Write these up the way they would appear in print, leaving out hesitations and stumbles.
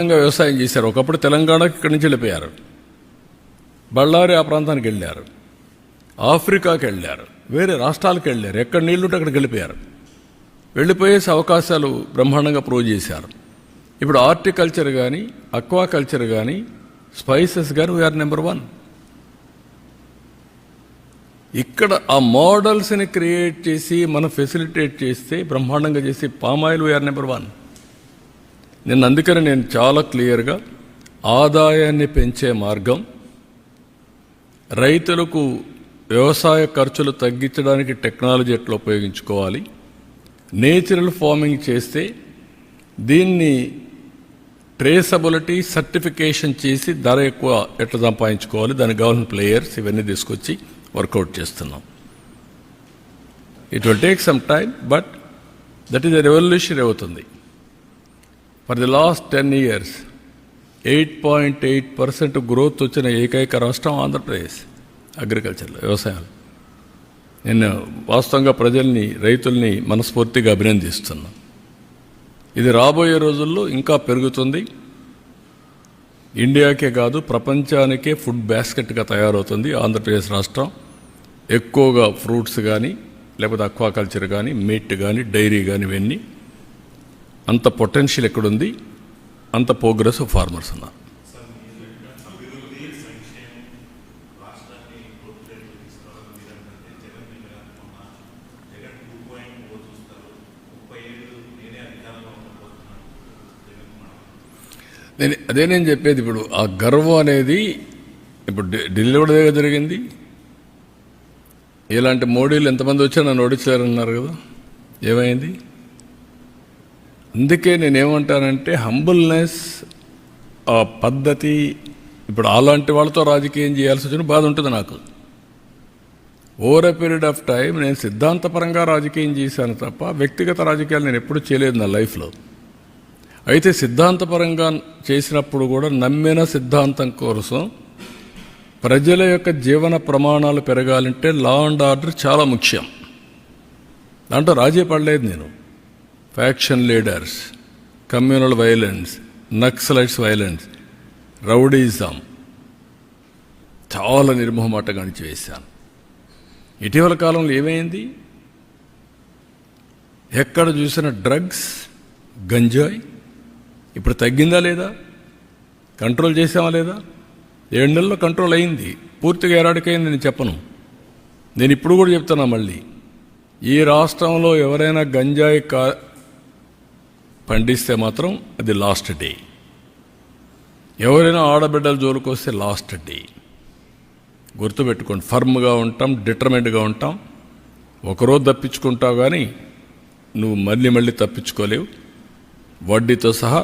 వ్యవసాయం చేశారు. ఒకప్పుడు తెలంగాణకి ఇక్కడి నుంచి వెళ్ళిపోయారు, బళ్ళారి ఆ ప్రాంతానికి వెళ్ళారు, ఆఫ్రికాకి వెళ్ళారు, వేరే రాష్ట్రాలకు వెళ్ళారు, ఎక్కడ నీళ్లుంటే అక్కడికి వెళ్ళిపోయారు. వెళ్ళిపోయేసి అవకాశాలు బ్రహ్మాండంగా ప్రూవ్ చేశారు. ఇప్పుడు హార్టికల్చర్ కానీ, అక్వాకల్చర్ కానీ, స్పైసెస్ కానీ వీఆర్ నెంబర్ 1. ఇక్కడ ఆ మోడల్స్ని క్రియేట్ చేసి మనం ఫెసిలిటేట్ చేస్తే బ్రహ్మాండంగా చేసి పామాయిల్ వీఆర్ నెంబర్ 1. అందుకని నేను చాలా క్లియర్గా ఆదాయాన్ని పెంచే మార్గం, రైతులకు వ్యవసాయ ఖర్చులు తగ్గించడానికి టెక్నాలజీ ఎట్లా ఉపయోగించుకోవాలి, నేచురల్ ఫార్మింగ్ చేస్తే దీన్ని ట్రేసబిలిటీ సర్టిఫికేషన్ చేసి ధర ఎక్కువ ఎట్లా సంపాదించుకోవాలి, దానికి కావాల్సిన ప్లేయర్స్ ఇవన్నీ తీసుకొచ్చి వర్కౌట్ చేస్తున్నాం. It will take some time, but that is a revolution అవుతుంది. For the last 10 years 8.8% growth వచ్చిన ఏకైక రాష్ట్రం ఆంధ్రప్రదేశ్ అగ్రికల్చర్లో, వ్యవసాయాలు. నేను వాస్తవంగా ప్రజల్ని, రైతుల్ని మనస్ఫూర్తిగా అభినందిస్తున్నాను. ఇది రాబోయే రోజుల్లో ఇంకా పెరుగుతుంది. ఇండియాకే కాదు ప్రపంచానికే ఫుడ్ బాస్కెట్గా తయారవుతుంది ఆంధ్రప్రదేశ్ రాష్ట్రం. ఎక్కువగా ఫ్రూట్స్ కానీ, లేకపోతే అక్వాకల్చర్ కానీ, మీట్ కానీ, డైరీ కానీ, ఇవన్నీ అంత పొటెన్షియల్ ఎక్కడుంది, అంత ప్రోగ్రెస్ ఫార్మర్స్ ఉన్నారు. నేను చెప్పేది, ఇప్పుడు ఆ గర్వం అనేది ఇప్పుడు ఢిల్లీ కూడా జరిగింది. ఇలాంటి మోడీలు ఎంతమంది వచ్చా నన్ను ఓడించలేరన్నారు కదా, ఏమైంది? అందుకే నేనేమంటానంటే హంబుల్నెస్, ఆ పద్ధతి. ఇప్పుడు అలాంటి వాళ్ళతో రాజకీయం చేయాల్సి వచ్చిన బాధ ఉంటుంది నాకు. Over a period of time నేను సిద్ధాంతపరంగా రాజకీయం చేశాను తప్ప వ్యక్తిగత రాజకీయాలు నేను ఎప్పుడూ చేయలేదు నా లైఫ్లో. అయితే సిద్ధాంతపరంగా చేసినప్పుడు కూడా నమ్మిన సిద్ధాంతం కోసం ప్రజల యొక్క జీవన ప్రమాణాలు పెరగాలంటే లా అండ్ ఆర్డర్ చాలా ముఖ్యం. దాంట్లో రాజీ పడలేదు నేను. Faction leaders, communal violence, Naxalites violence, rowdyism చాలా నిర్మోహమాటంగా అణిచివేశాను. ఇటీవల కాలంలో ఏమైంది? ఎక్కడ చూసిన డ్రగ్స్, గంజాయి. ఇప్పుడు తగ్గిందా లేదా? కంట్రోల్ చేసామా లేదా? 7 నెలల్లో కంట్రోల్ అయింది. పూర్తిగా ఎరాడికైంది నేను చెప్పను. నేను ఇప్పుడు కూడా చెప్తున్నా మళ్ళీ, ఈ రాష్ట్రంలో ఎవరైనా గంజాయి పండిస్తే మాత్రం అది లాస్ట్ డే. ఎవరైనా ఆడబిడ్డల జోలికి వస్తే లాస్ట్ డే. గుర్తుపెట్టుకోండి, ఫర్మ్గా ఉంటాం, డిటర్మెంట్గా ఉంటాం. ఒకరోజు తప్పించుకుంటావు కానీ నువ్వు మళ్ళీ తప్పించుకోలేవు. వడ్డీతో సహా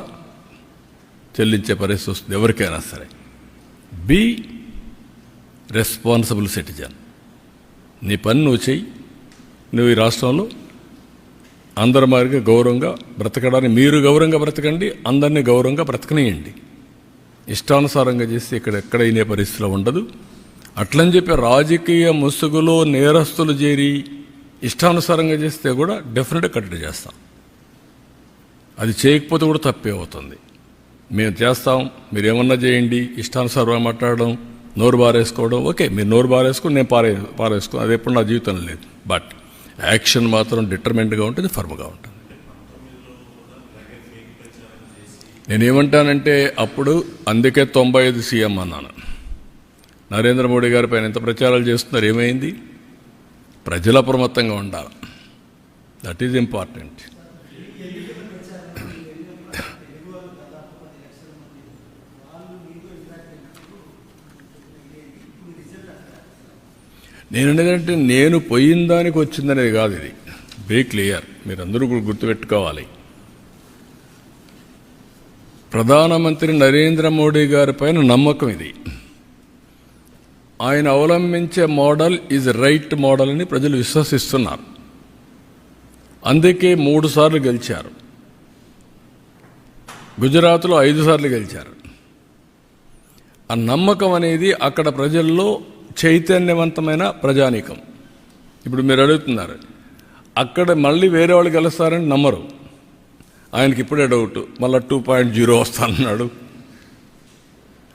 చెల్లించే పరిస్థితి వస్తుంది ఎవరికైనా సరే. Be responsible citizen. నీ పని నువ్వు చెయ్యి. నువ్వు ఈ రాష్ట్రంలో అందరి మాదిరిగా గౌరవంగా బ్రతకడానికి మీరు గౌరవంగా బ్రతకండి, అందరినీ గౌరవంగా బ్రతకనియండి. ఇష్టానుసారంగా చేస్తే ఎక్కడ అయినే పరిస్థితిలో ఉండదు. అట్లని చెప్పి రాజకీయ ముసుగులో నేరస్తులు చేరి ఇష్టానుసారంగా చేస్తే కూడా డెఫినెట్గా కట్టడి చేస్తాం. అది చేయకపోతే కూడా తప్పే అవుతుంది. మేము చేస్తాం, మీరు ఏమన్నా చేయండి. ఇష్టానుసారంగా మాట్లాడడం, నోరు బారేసుకోవడం, ఓకే మీరు నోరు బారేసుకుని నేను పారేసుకో, అది ఎప్పుడు నా జీవితంలో లేదు. బట్ యాక్షన్ మాత్రం డిటర్మెంట్గా ఉంటుంది, ఫర్మ్గా ఉంటుంది. నేనేమంటానంటే అప్పుడు అందుకే 95 సీఎం అన్నాను. నరేంద్ర మోడీ గారి పైన ఎంత ప్రచారాలు చేస్తున్నారు, ఏమైంది? ప్రజల అప్రమత్తంగా ఉండాలి. That is important. నేననేదంటే నేను పోయిన దానికి వచ్చిందనేది కాదు. ఇది బీ క్లియర్, మీరందరూ గుర్తుపెట్టుకోవాలి. ప్రధానమంత్రి నరేంద్ర మోడీ గారి పైన నమ్మకం ఇది. ఆయన అవలంబించే మోడల్ ఈజ్ రైట్ మోడల్ అని ప్రజలు విశ్వసిస్తున్నారు. అందుకే 3 సార్లు గెలిచారు. గుజరాత్లో 5 సార్లు గెలిచారు. ఆ నమ్మకం అనేది అక్కడ ప్రజల్లో చైతన్యవంతమైన ప్రజానీకం. ఇప్పుడు మీరు అడుగుతున్నారు, అక్కడ మళ్ళీ వేరే వాళ్ళు గెలుస్తారని నమ్మరు. ఆయనకి ఇప్పుడే డౌట్, మళ్ళీ 2.0 వస్తానన్నాడు.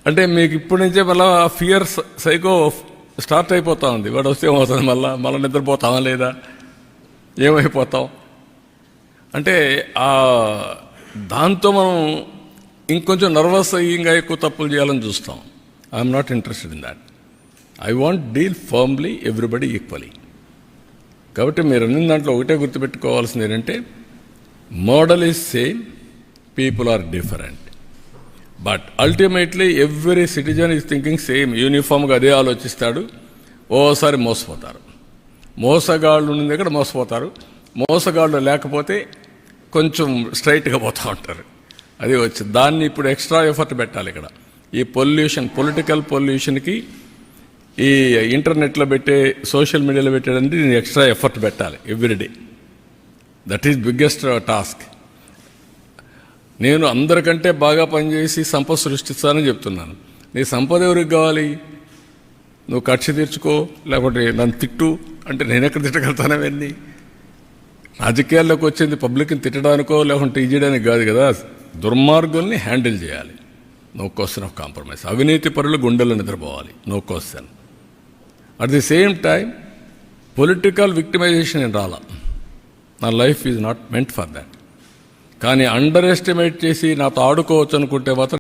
అంటే మీకు ఇప్పటి నుంచే మళ్ళీ ఫియర్ సైకో స్టార్ట్ అయిపోతా ఉంది. వాడు వస్తే ఏమవుతుంది, మళ్ళీ నిద్రపోతామా లేదా, ఏమైపోతాం అంటే దాంతో మనం ఇంకొంచెం నర్వస్ అయ్యి ఇంకా ఎక్కువ తప్పులు చేయాలని చూస్తాం. I'm not interested in that. I want deal firmly everybody equally. కాబట్టి మీరు అన్ని దాంట్లో ఒకటే గుర్తుపెట్టుకోవాల్సింది ఏంటంటే, model is same, people are different, but ultimately every citizen is thinking same. యూనిఫామ్గా అదే ఆలోచిస్తాడు. ఓసారి మోసపోతారు. మోసగాళ్ళు ఉన్నది ఇక్కడ మోసపోతారు. మోసగాళ్ళు లేకపోతే కొంచెం స్ట్రైట్గా పోతూ ఉంటారు. అది వచ్చింది. దాన్ని ఇప్పుడు ఎక్స్ట్రా ఎఫర్ట్ పెట్టాలి. ఇక్కడ ఈ పొలిటికల్ పొల్యూషన్కి ఈ ఇంటర్నెట్లో పెట్టే, సోషల్ మీడియాలో పెట్టేదంటే నేను ఎక్స్ట్రా ఎఫర్ట్ పెట్టాలి everyday. That is biggest task. నేను అందరికంటే బాగా పనిచేసి సంపద సృష్టిస్తానని చెప్తున్నాను. నీ సంపద ఎవరికి కావాలి? నువ్వు కక్ష తీర్చుకో, లేకపోతే నన్ను తిట్టు అంటే నేను ఎక్కడ తిట్టగలుగుతానవన్నీ? రాజకీయాల్లోకి వచ్చింది పబ్లిక్ని తిట్టడానికో లేకుంటే ఇది చేయడానికి కాదు కదా. దుర్మార్గుల్ని హ్యాండిల్ చేయాలి. No question of compromise. అవినీతి పరులు గుండెల్లో నిద్రపోవాలి. No question. At the same time political victimization ఏం రాలా. నా life is not meant for that. కానీ అండర్ ఎస్టిమేట్ చేసి నాతో ఆడుకోవచ్చు అనుకుంటే మాత్రం